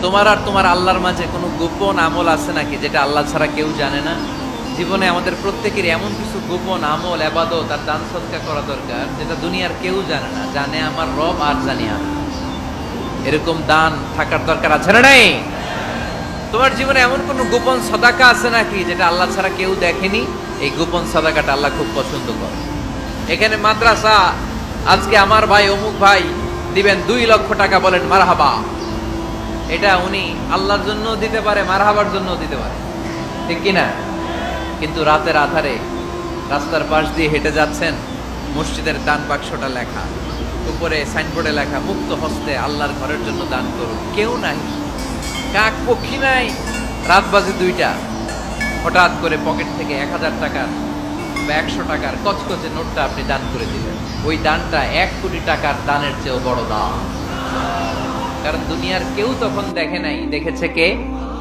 তোমার আর তোমার আল্লাহর মাঝে কোনো গোপন আমল আছে নাকি যেটা আল্লাহ ছাড়া কেউ জানে না? জীবনে আমাদের প্রত্যেকেরই এমন কিছু গোপন আমল, ইবাদত আর দান সদকা করা দরকার যেটা দুনিয়ার কেউ জানে না, জানে আমার রব আর জানি আমি। এরকম দান থাকার দরকার আছে না নাই? তোমার জীবনে এমন কোন গোপন সাদাকা আছে নাকি যেটা আল্লাহ ছাড়া কেউ দেখেনি? এই গোপন সাদাকাটা আল্লাহ খুব পছন্দ করে। এখানে মাদ্রাসা, আজকে আমার ভাই অমুক ভাই দিবেন 2 লক্ষ টাকা, বলেন মারহাবা। এটা উনি আল্লাহর জন্য দিতে পারে, মারহাবার জন্য দিতে পারে, ঠিক কিনা? কিন্তু রাতের আধারে রাস্তার পাশ দিয়ে হেঁটে যাচ্ছেন, মসজিদের দান বাক্সটা লেখা, উপরে সাইনবোর্ডে লেখা মুক্ত হস্তে আল্লাহর ঘরের জন্য দান করুন। কেউ নাই, কাক পক্ষী নাই। রাত বাজে 2টা, হঠাৎ করে পকেট থেকে 1000 টাকার বা 100 টাকার কচকচে নোটটা আপনি দান করে দিলেন। ওই দানটা 1 কোটি টাকার দানের চেয়েও বড় দান। কারণ দুনিয়ার কেউ তখন দেখে নাই, দেখেছে কে?